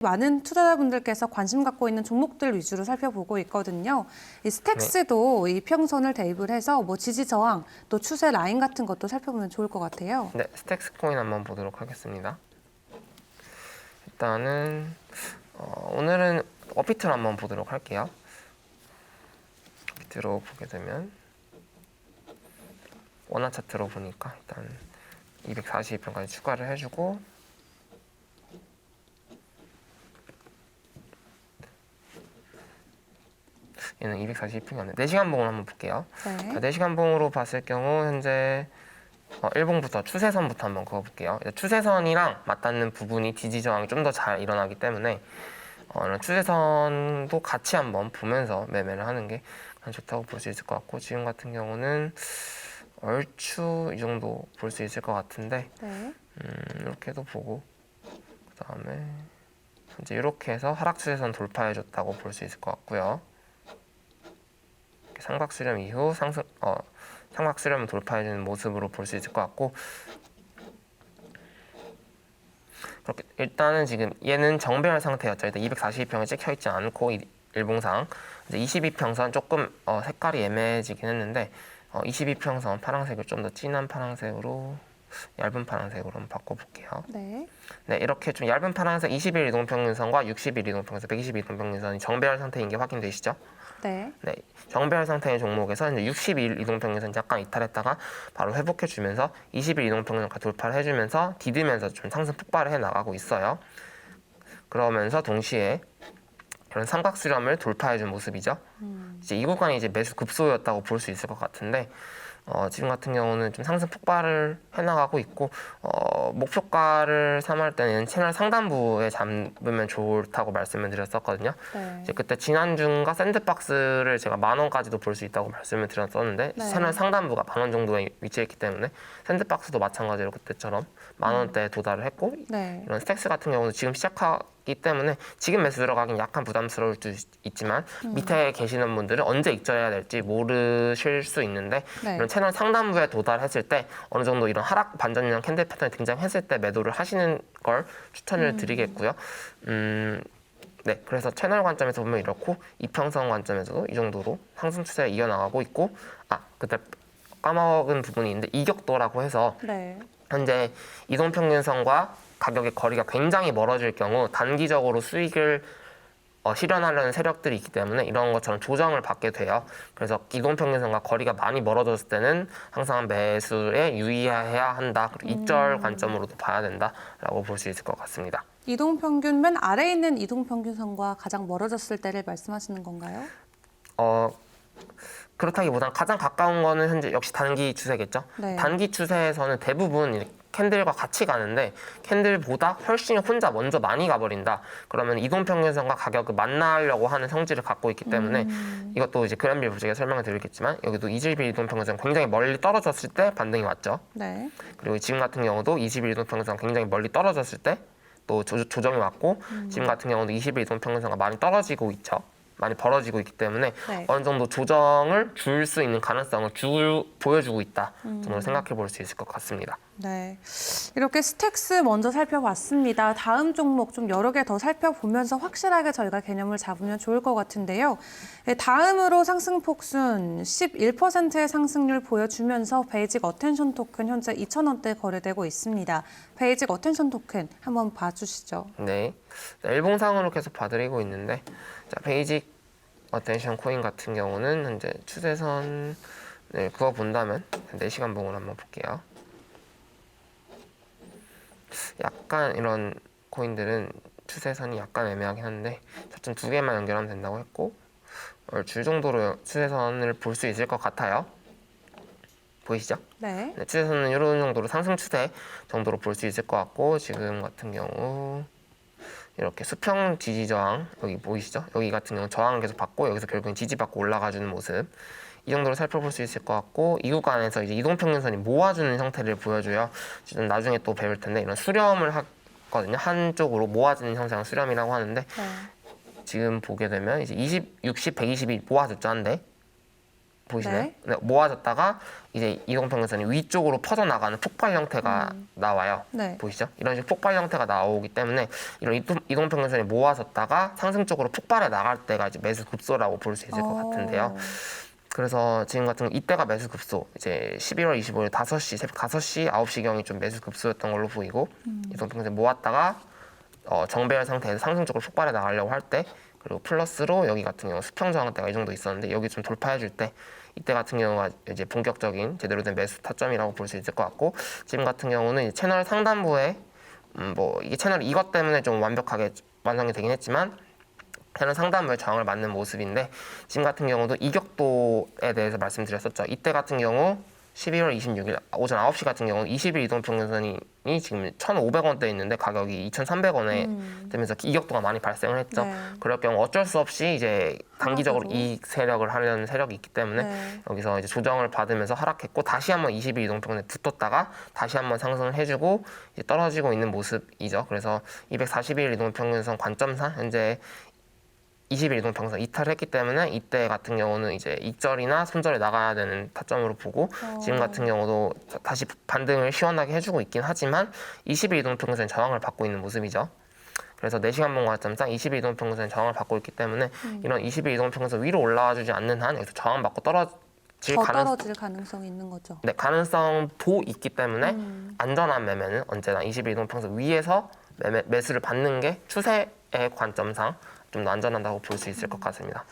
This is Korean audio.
많은 투자자분들께서 관심 갖고 있는 종목들 위주로 살펴보고 있거든요. 이 스택스도 이평선을 대입을 해서 뭐 지지 저항, 또 추세 라인 같은 것도 살펴보면 좋을 것 같아요. 네, 스택스 코인 한번 보도록 하겠습니다. 일단은 오늘은 업비트를 한번 보도록 할게요. 업비트로 보게 되면 원화 차트로 보니까 일단 242평까지 추가를 해주고 얘는 242평이 없네. 4시간 봉을 한번 볼게요. 네. 자, 4시간 봉으로 봤을 경우 현재 일봉부터 추세선부터 한번 그어볼게요. 추세선이랑 맞닿는 부분이 지지 저항이 좀 더 잘 일어나기 때문에 이런 추세선도 같이 한번 보면서 매매를 하는 게 가장 좋다고 볼 수 있을 것 같고, 지금 같은 경우는 얼추 이 정도 볼 수 있을 것 같은데 네. 이렇게도 보고 그 다음에 이제 이렇게 해서 하락 추세선 돌파해줬다고 볼 수 있을 것 같고요. 삼각 수렴 이후 삼각 수렴을 돌파해주는 모습으로 볼 수 있을 것 같고, 그렇게 일단은 지금 얘는 정배열 상태였죠. 일단 242평에 찍혀 있지 않고 일봉상 이제 22평선 조금 색깔이 애매해지긴 했는데 22평선 파란색을 좀 더 진한 파란색으로 얇은 파란색으로 한번 바꿔볼게요. 네. 네, 이렇게 좀 얇은 파란색 20일 이동평균선과 60일 이동평균선, 120일 이동평균선이 정배열 상태인 게 확인되시죠? 네. 네, 정배열 상태의 종목에서 이제 60일 이동평균선 약간 이탈했다가 바로 회복해주면서 20일 이동평균선까지 돌파를 해주면서 디디면서 좀 상승 폭발을 해나가고 있어요. 그러면서 동시에 이런 삼각 수렴을 돌파해준 모습이죠. 이제 이 구간이 이제 매수 급소였다고 볼 수 있을 것 같은데 지금 같은 경우는 좀 상승 폭발을 해나가고 있고 목표가를 삼을 때는 채널 상단부에 잡으면 좋다고 말씀을 드렸었거든요. 네. 이제 그때 지난주인가 샌드박스를 제가 10,000원까지도 볼 수 있다고 말씀을 드렸었는데 네. 채널 상단부가 10,000원 정도에 위치했기 때문에 샌드박스도 마찬가지로 그때처럼 10,000원대에 도달을 했고 네. 이런 스택스 같은 경우는 지금 시작하기 때문에 지금 매수 들어가긴 약간 부담스러울 수 있지만 밑에 계시는 분들은 언제 익절해야 될지 모르실 수 있는데 네. 이런 채널 상단부에 도달했을 때 어느 정도 이런 하락 반전이나 캔들 패턴이 등장했을 때 매도를 하시는 걸 추천을 드리겠고요. 네, 그래서 채널 관점에서 보면 이렇고 이평선 관점에서도 이 정도로 상승 추세가 이어나가고 있고 그때 까먹은 부분이 있는데 이격도라고 해서 네. 현재 이동평균선과 가격의 거리가 굉장히 멀어질 경우 단기적으로 수익을 실현하려는 세력들이 있기 때문에 이런 것처럼 조정을 받게 돼요. 그래서 이동평균선과 거리가 많이 멀어졌을 때는 항상 매수에 유의해야 한다. 그리고 익절 관점으로도 봐야 된다라고 볼 수 있을 것 같습니다. 이동평균 맨 아래에 있는 이동평균선과 가장 멀어졌을 때를 말씀하시는 건가요? 그렇다기보단 가장 가까운 거는 현재 역시 단기 추세겠죠. 네. 단기 추세에서는 대부분 캔들과 같이 가는데 캔들보다 훨씬 혼자 먼저 많이 가버린다. 그러면 이동평균선과 가격을 만나려고 하는 성질을 갖고 있기 때문에 이것도 이제 그랜빌 부직에 설명을 드리겠지만 여기도 20일 이동평균선 굉장히 멀리 떨어졌을 때 반등이 왔죠. 네. 그리고 지금 같은 경우도 20일 이동평균선 굉장히 멀리 떨어졌을 때 또 조정이 왔고 지금 같은 경우도 20일 이동평균선가 많이 떨어지고 있죠. 많이 벌어지고 있기 때문에 네. 어느 정도 조정을 줄 수 있는 가능성을 보여주고 있다 정도 생각해 볼 수 있을 것 같습니다. 네, 이렇게 스택스 먼저 살펴봤습니다. 다음 종목 좀 여러 개 더 살펴보면서 확실하게 저희가 개념을 잡으면 좋을 것 같은데요. 네, 다음으로 상승 폭순 11%의 상승률 보여주면서 베이직 어텐션 토큰 현재 2,000원대 거래되고 있습니다. 베이직 어텐션 토큰 한번 봐주시죠. 네, 일봉상으로 계속 봐드리고 있는데 베이직 어텐션 코인 같은 경우는 현재 추세선을 그어본다면 4시간 봉을 한번 볼게요. 약간 이런 코인들은 추세선이 약간 애매하긴 한데 저점 2개만 연결하면 된다고 했고 줄 정도로 추세선을 볼 수 있을 것 같아요. 보이시죠? 네. 네, 추세선은 이런 정도로 상승 추세 정도로 볼 수 있을 것 같고 지금 같은 경우 이렇게 수평 지지 저항 여기 보이시죠? 여기 같은 경우 저항을 계속 받고 여기서 결국엔 지지받고 올라가주는 모습 이 정도로 살펴볼 수 있을 것 같고 이 구간에서 이제 이동평균선이 모아주는 형태를 보여줘요. 지금 나중에 또 배울 텐데 이런 수렴을 하거든요. 한쪽으로 모아지는 형상을 수렴이라고 하는데 네. 지금 보게 되면 이제 20, 60, 120이 모아졌죠 한데 보이시나요? 네. 네, 모아졌다가 이제 이동평균선이 위쪽으로 퍼져나가는 폭발 형태가 나와요. 네. 보이시죠? 이런 식으로 폭발 형태가 나오기 때문에 이런 이동평균선이 모아졌다가 상승적으로 폭발해 나갈 때가 이제 매수 급소라고 볼 수 있을 것 같은데요. 그래서 지금 같은 경우 이때가 매수 급소, 이제 11월 25일 5시, 새벽 5시, 9시경이 좀 매수 급소였던 걸로 보이고 이동평균선 모았다가 정배열 상태에서 상승적으로 폭발해 나가려고 할 때, 그리고 플러스로 여기 같은 경우 수평 저항대가 이 정도 있었는데 여기 좀 돌파해 줄 때 이때 같은 경우가 이제 본격적인 제대로 된 매수 타점이라고 볼 수 있을 것 같고, 지금 같은 경우는 이제 채널 상단부에 뭐 이게 채널 이것 때문에 좀 완벽하게 완성이 되긴 했지만 채널 상단부에 저항을 맞는 모습인데, 지금 같은 경우도 이격도에 대해서 말씀드렸었죠. 이때 같은 경우 12월 26일 오전 9시 같은 경우 20일 이동평균선이 지금 1,500원대에 있는데 가격이 2,300원에 되면서 이격도가 많이 발생을 했죠. 네. 그럴 경우 어쩔 수 없이 이제 단기적으로 하락으로. 이익 세력을 하려는 세력이 있기 때문에 네. 여기서 이제 조정을 받으면서 하락했고, 다시 한번 20일 이동평균선에 붙었다가 다시 한번 상승을 해주고 이제 떨어지고 있는 모습이죠. 그래서 241일 이동평균선 관점상 현재 20일 이동평균선 이탈했기 때문에 이때 같은 경우는 이제 익절이나 손절에 나가야 되는 타점으로 보고, 지금 같은 경우도 다시 반등을 시원하게 해주고 있긴 하지만 20일 이동평균선 저항을 받고 있는 모습이죠. 그래서 4시간 봉 관점상 20일 이동평균선 저항을 받고 있기 때문에 이런 20일 이동평균선 위로 올라와주지 않는 한 여기서 저항받고 떨어질 떨어질 가능성이 있는 거죠. 네, 가능성도 있기 때문에 안전한 매매는 언제나 20일 이동평균선 위에서 매수를 받는 게 추세의 관점상 좀 더 안전하다고 볼 수 있을 것 같습니다.